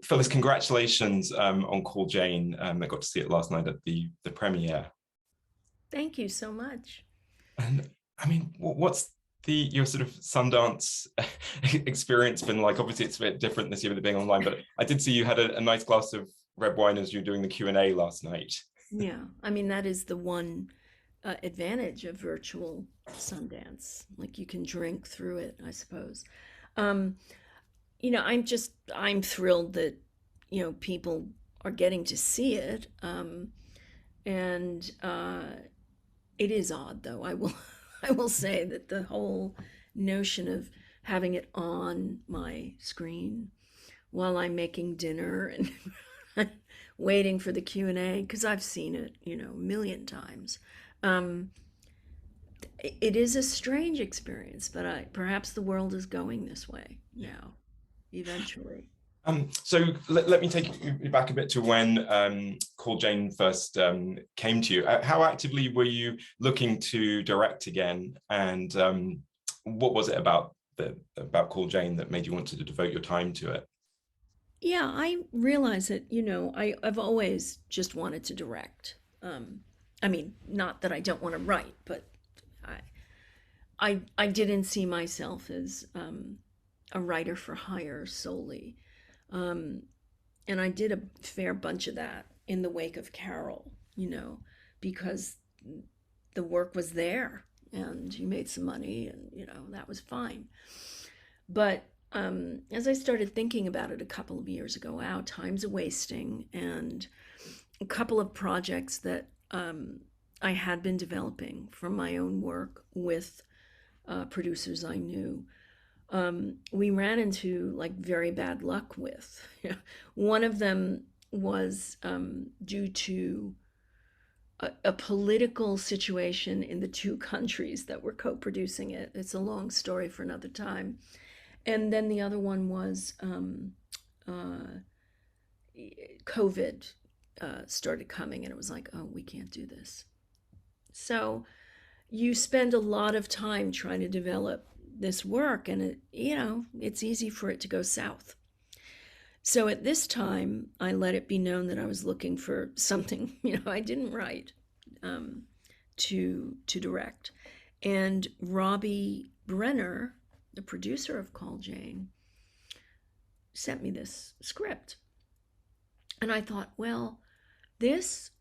Phyllis, congratulations on Call Jane. I got to see it last night at the premiere. Thank you so much. And I mean, what's your sort of Sundance experience been like? Obviously, it's a bit different this year with it being online, but I did see you had a nice glass of red wine as you were doing the Q&A last night. Yeah, I mean, that is the one advantage of virtual Sundance. Like you can drink through it, I suppose. Um, I'm thrilled that, people are getting to see it. And it is odd, though. I will say that the whole notion of having it on my screen while I'm making dinner and waiting for the Q&A, because I've seen it, a million times. Um, it is a strange experience, but perhaps the world is going this way now, eventually. So let me take you back a bit to when Call Jane first came to you. How actively were you looking to direct again? And what was it about Call Jane that made you want to devote your time to it? Yeah, I realize that, I've always just wanted to direct. I mean, not that I don't want to write, but I I didn't see myself as a writer for hire solely. Um, and I did a fair bunch of that in the wake of Carol, because the work was there and you made some money and, that was fine. But as I started thinking about it a couple of years ago, wow, time's a wasting. And a couple of projects that I had been developing from my own work with producers I knew, we ran into like very bad luck with. One of them was due to a political situation in the two countries that were co-producing it. It's a long story for another time. And then the other one was uh, COVID started coming, and it was like, oh, we can't do this. So you spend a lot of time trying to develop this work, and it's easy for it to go south. So at this time, I let it be known that I was looking for something, I didn't write, to direct. And Robbie Brenner, the producer of Call Jane, sent me this script. And I thought, well, this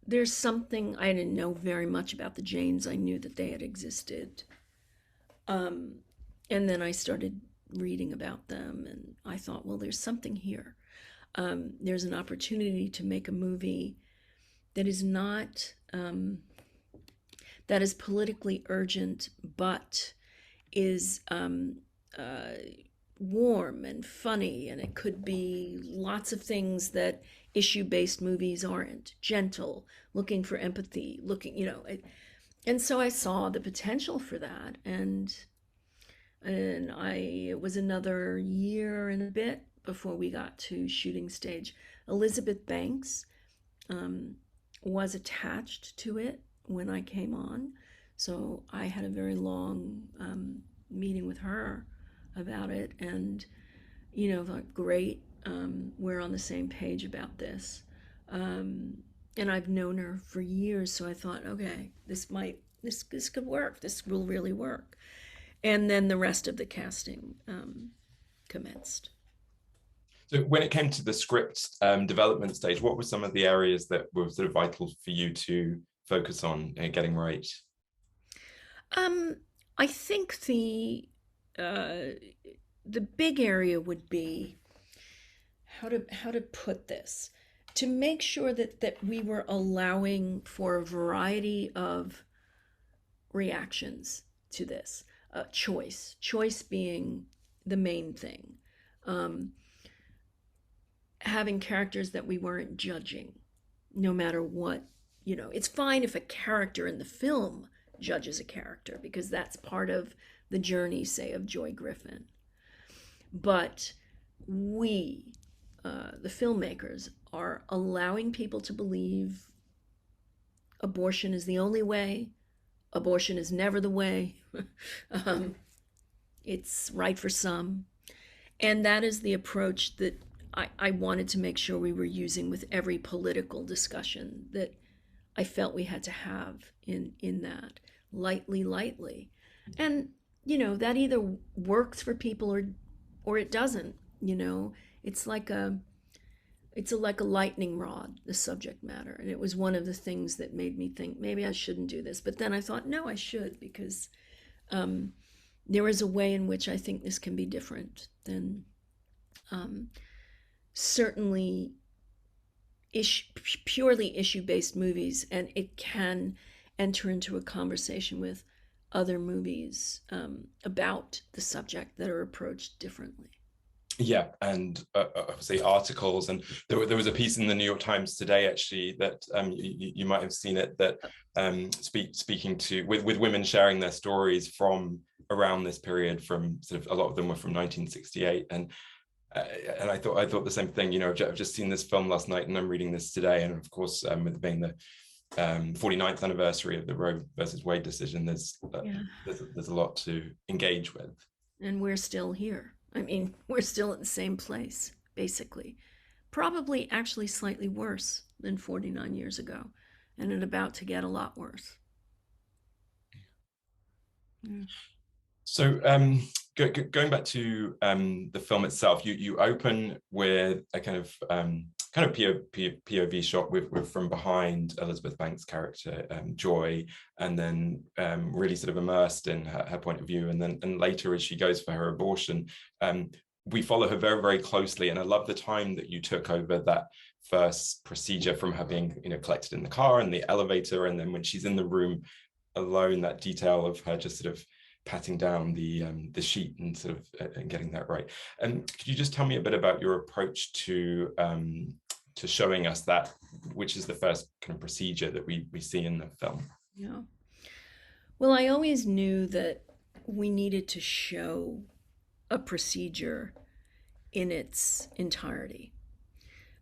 there's something. I didn't know very much about the Janes. I knew that they had existed. Um, and then I started reading about them, and I thought, well, there's something here. There's an opportunity to make a movie that is not that is politically urgent, but is uh, warm and funny, and it could be lots of things that issue-based movies aren't. Gentle, looking for empathy, looking, and so I saw the potential for that, and it was another year and a bit before we got to shooting stage. Elizabeth Banks um, was attached to it when I came on, so I had a very long meeting with her about it, and like, great, we're on the same page about this. Um, and I've known her for years, so I thought, okay, this could work. This will really work. And then the rest of the casting commenced. So when it came to the script development stage, what were some of the areas that were sort of vital for you to focus on getting right? Um, I think uh, the big area would be how to put this, to make sure that we were allowing for a variety of reactions to this. Choice being the main thing. Um, Having characters that we weren't judging, no matter what. It's fine if a character in the film judges a character, because that's part of the journey, say, of Joy Griffin. But we, the filmmakers, are allowing people to believe abortion is the only way, abortion is never the way. um, it's right for some. And that is the approach that I wanted to make sure we were using with every political discussion that I felt we had to have in that lightly. And that either works for people or it doesn't. It's like like a lightning rod, the subject matter. And it was one of the things that made me think maybe I shouldn't do this. But then I thought, no, I should, because there is a way in which I think this can be different than certainly purely issue-based movies, and it can enter into a conversation with other movies about the subject that are approached differently. Yeah, and obviously articles, and there was a piece in the New York Times today actually that you might have seen it, that speaking to with women sharing their stories from around this period, from sort of, a lot of them were from 1968, and I thought the same thing. I've just seen this film last night, and I'm reading this today, and of course, with it being the 49th anniversary of the Roe versus Wade decision, there's a lot to engage with. And we're still here. I mean, we're still at the same place, basically. Probably actually slightly worse than 49 years ago, and it's about to get a lot worse. Yeah. So going back to the film itself, you open with a kind of POV shot with from behind Elizabeth Banks' character, Joy, and then really sort of immersed in her point of view. And later, as she goes for her abortion, we follow her very, very closely. And I love the time that you took over that first procedure, from her being collected in the car and the elevator, and then when she's in the room alone, that detail of her just sort of patting down the sheet and sort of and getting that right. And could you just tell me a bit about your approach to showing us that, which is the first kind of procedure that we see in the film? Yeah. Well, I always knew that we needed to show a procedure in its entirety.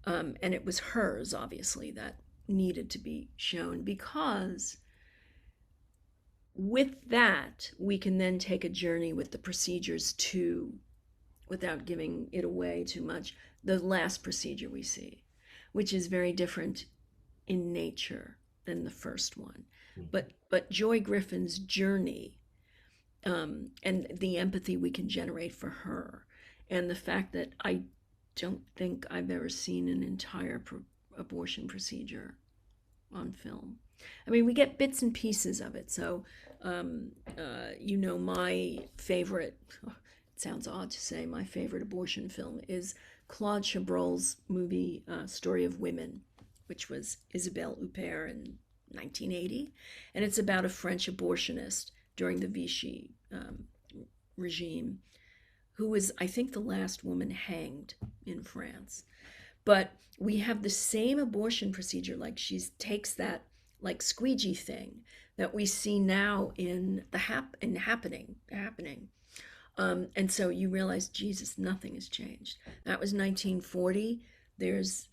And it was hers, obviously, that needed to be shown, because with that, we can then take a journey with the procedures to, without giving it away too much, the last procedure we see, which is very different in nature than the first one. But Joy Griffin's journey, and the empathy we can generate for her, and the fact that I don't think I've ever seen an entire abortion procedure on film. I mean, we get bits and pieces of it. So, my favorite, it sounds odd to say, my favorite abortion film is Claude Chabrol's movie, Story of Women, which was Isabelle Huppert in 1980. And it's about a French abortionist during the Vichy regime, who was, I think, the last woman hanged in France. But we have the same abortion procedure, like she takes that like squeegee thing that we see now in the happening. And so you realize, Jesus, nothing has changed. That was 1940. There's,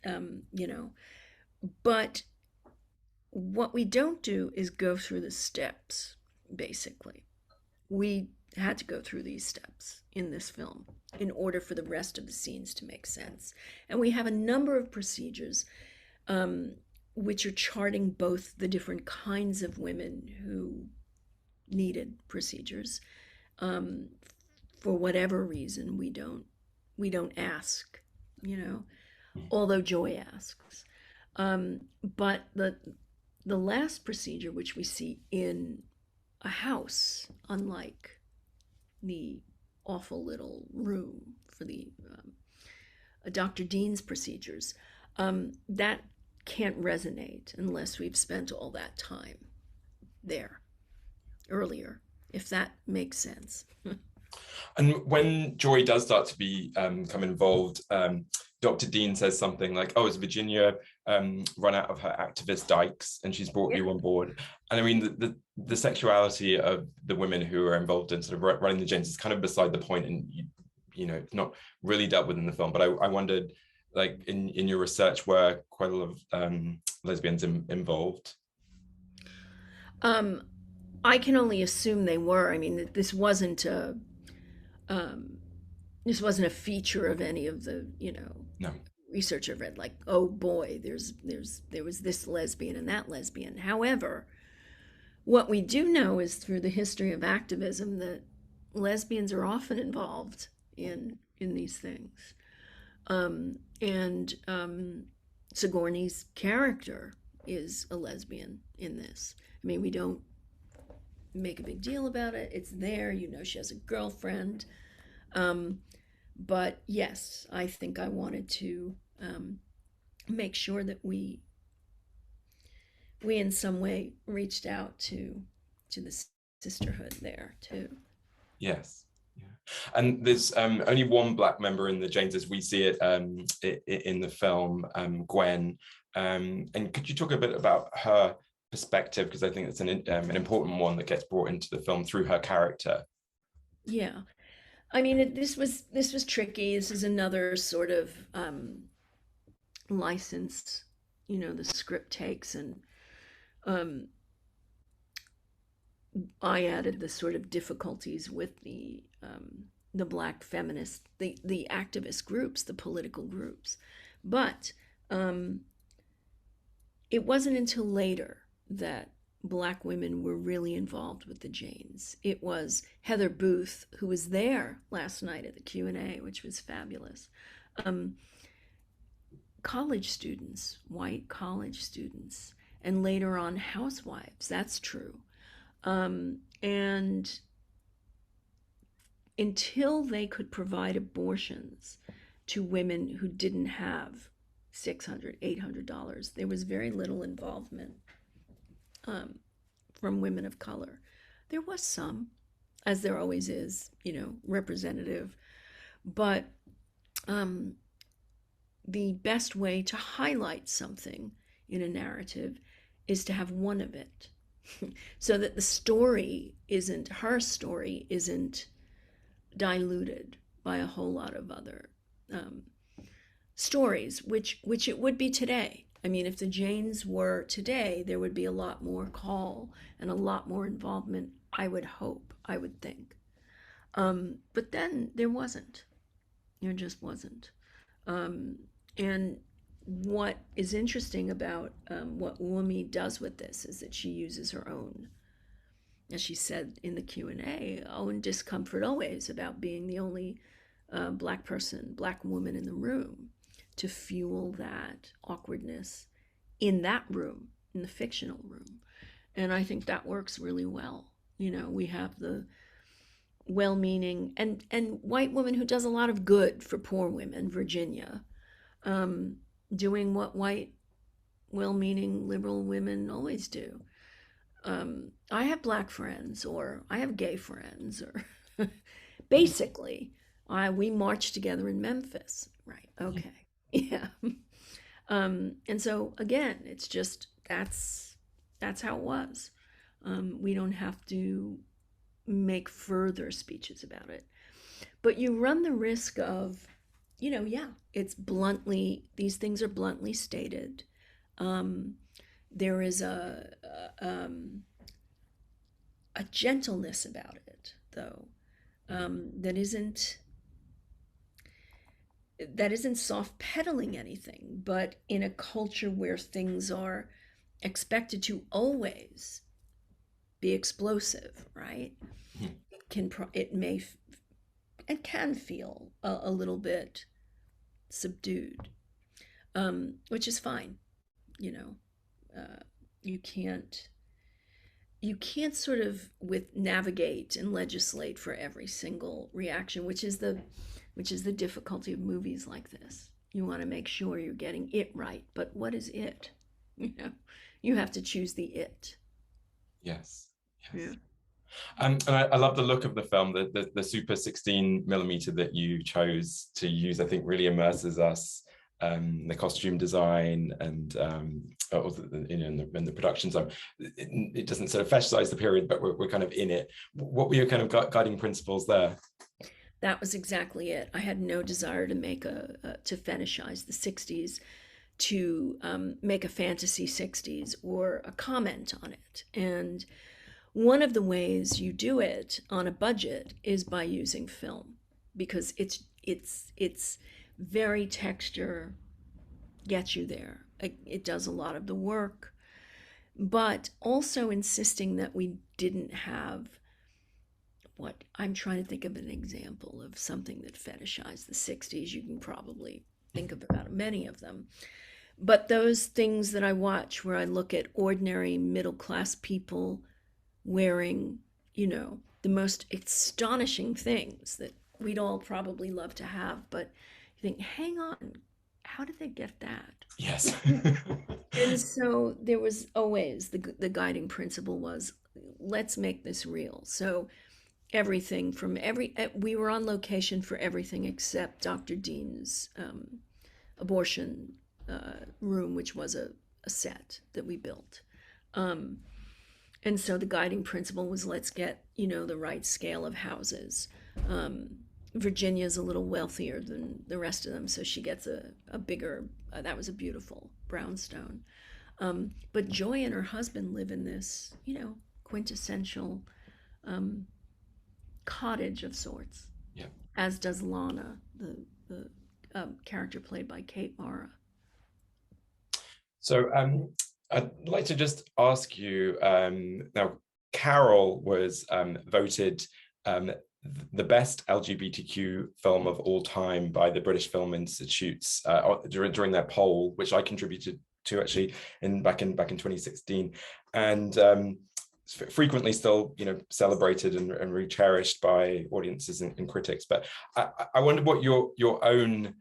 but what we don't do is go through the steps, basically. We had to go through these steps in this film in order for the rest of the scenes to make sense. And we have a number of procedures which are charting both the different kinds of women who needed procedures. For whatever reason, we don't ask, although Joy asks. But the last procedure, which we see in a house, unlike the awful little room for the Dr. Dean's procedures, that can't resonate unless we've spent all that time there earlier, if that makes sense. And when Joy does start to become involved, Dr. Dean says something like, "Oh, has Virginia run out of her activist dykes and she's brought you on board?" And I mean, the sexuality of the women who are involved in sort of running the James is kind of beside the point, and it's not really dealt with in the film. But I wondered, like in your research, were quite a lot of lesbians involved? I can only assume they were. I mean, this wasn't a feature of any of the No. research I've read, like, oh boy, there was this lesbian and that lesbian. However, what we do know is through the history of activism that lesbians are often involved in these things. And Sigourney's character is a lesbian in this. I mean, we don't make a big deal about it. It's there, you know, she has a girlfriend. But yes, I think I wanted to make sure that we in some way reached out to the sisterhood there too. Yes. Yeah. And there's only one Black member in the Janes as we see it in the film, Gwen. And could you talk a bit about her perspective? Because I think it's an important one that gets brought into the film through her character. Yeah. I mean, this was tricky. This is another sort of license, you know, the script takes, and I added the sort of difficulties with the Black feminist, the activist groups, the political groups, but it wasn't until later that Black women were really involved with the Janes. It was Heather Booth, who was there last night at the Q&A, which was fabulous. College students, white college students, and later on housewives, that's true. And until they could provide abortions to women who didn't have $600, $800, there was very little involvement from women of color. There was some, as there always is, you know, representative, but the best way to highlight something in a narrative is to have one of it, so that the story isn't, her story isn't diluted by a whole lot of other stories, which it would be today. I mean, if the Janes were today, there would be a lot more call and a lot more involvement, I would hope, I would think. But then there wasn't. There just wasn't. And what is interesting about what Wumi does with this is that she uses her own, as she said in the Q&A, own discomfort always about being the only Black person, Black woman in the room, to fuel that awkwardness in that room, in the fictional room. And I think that works really well. You know, we have the well-meaning and white woman who does a lot of good for poor women, Virginia, doing what white, well-meaning liberal women always do. I have Black friends, or I have gay friends, or basically, we marched together in Memphis, right? Okay, yeah. And so again, it's just that's how it was. We don't have to make further speeches about it, but you run the risk of, you know, yeah, it's bluntly, these things are bluntly stated. There is a gentleness about it, though, that isn't soft pedaling anything, but in a culture where things are expected to always be explosive, right? It can feel a little bit subdued, which is fine. You know, you can't sort of navigate and legislate for every single reaction, which is the difficulty of movies like this. You want to make sure you're getting it right, but what is it? You know, you have to choose the it. Yes. Yeah. And I love the look of the film. The super 16mm that you chose to use, I think, really immerses us. The costume design and in the production zone, it doesn't sort of fetishize the period, but we're kind of in it. What were your kind of guiding principles there? That was exactly it. I had no desire to make to fetishize the 60s, to make a fantasy 60s or a comment on it. And one of the ways you do it on a budget is by using film, because it's very texture gets you there. It does a lot of the work, but also insisting that we didn't have what I'm trying to think of an example of something that fetishized the 60s. You can probably think of about many of them. But those things that I watch where I look at ordinary middle class people wearing, the most astonishing things that we'd all probably love to have, but you think, hang on, how did they get that? Yes. And so there was always the guiding principle was, let's make this real. So everything from we were on location for everything except Dr. Dean's abortion room, which was a set that we built. And so the guiding principle was, let's get, the right scale of houses. Virginia's a little wealthier than the rest of them, so she gets a bigger, that was a beautiful brownstone. But Joy and her husband live in this, quintessential cottage of sorts. Yeah. As does Lana, the character played by Kate Mara. So I'd like to just ask you, now Carol was voted the best LGBTQ film of all time by the British Film Institute's during their poll, which I contributed to actually back in 2016, and frequently still celebrated and re-cherished by audiences and critics. But I wonder what your own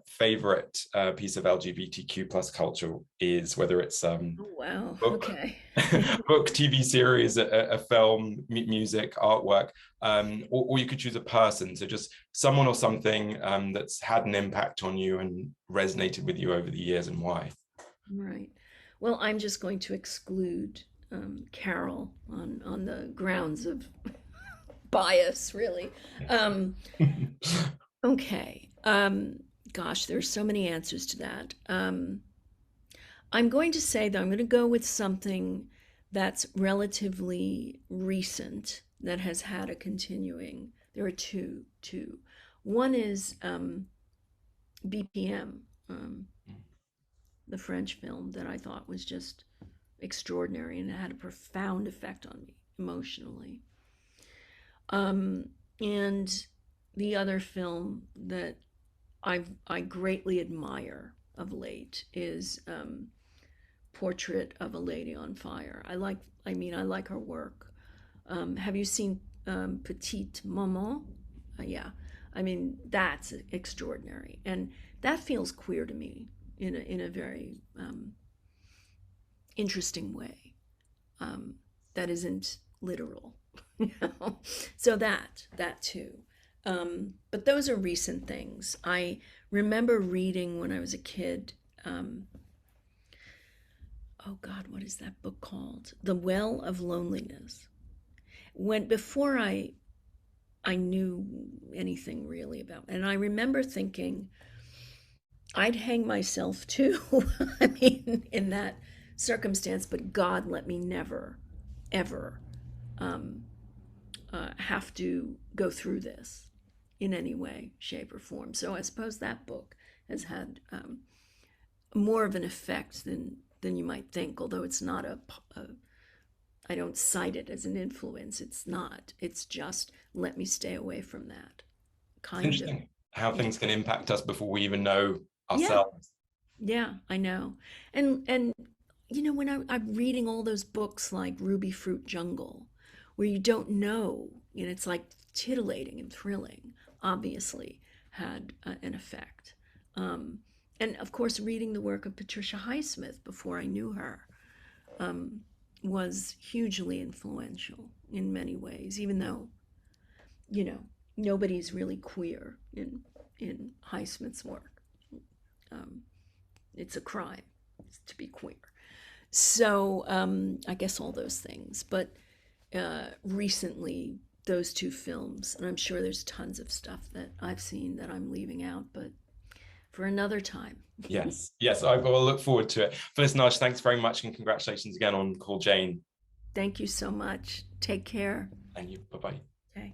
favorite piece of LGBTQ plus culture is, whether it's Oh, wow. book, Okay. book, TV series, a film, music, artwork, or you could choose a person, so just someone or something that's had an impact on you and resonated with you over the years, and why. Right. Well, I'm just going to exclude Carol on the grounds of bias, really. Okay. Gosh, there's so many answers to that. I'm going to say that I'm going to go with something that's relatively recent that has had a continuing. There are two. One is BPM, the French film that I thought was just extraordinary and it had a profound effect on me emotionally. And the other film that I greatly admire of late is Portrait of a Lady on Fire. I like her work. Have you seen Petite Maman? Yeah, that's extraordinary, and that feels queer to me in a very interesting way that isn't literal. So that too. But those are recent things. I remember reading when I was a kid, oh God, what is that book called? The Well of Loneliness. Before I knew anything really about, and I remember thinking, I'd hang myself too, in that circumstance, but God, let me never, ever have to go through this in any way, shape, or form. So I suppose that book has had more of an effect than you might think, although it's not I don't cite it as an influence. It's not. It's just, let me stay away from that. Kind of. Interesting how things can impact us before we even know Yeah. ourselves. Yeah, I know. And when I'm reading all those books like Ruby Fruit Jungle, where you don't know, it's like titillating and thrilling, obviously had an effect. And of course, reading the work of Patricia Highsmith before I knew her was hugely influential in many ways, even though, nobody's really queer in Highsmith's work. It's a crime to be queer. So I guess all those things. But recently, those two films, and I'm sure there's tons of stuff that I've seen that I'm leaving out, but for another time. Yes, I will look forward to it. Phyllis Nagy, thanks very much, and congratulations again on Call Jane. Thank you so much. Take care. And you, bye-bye. Okay.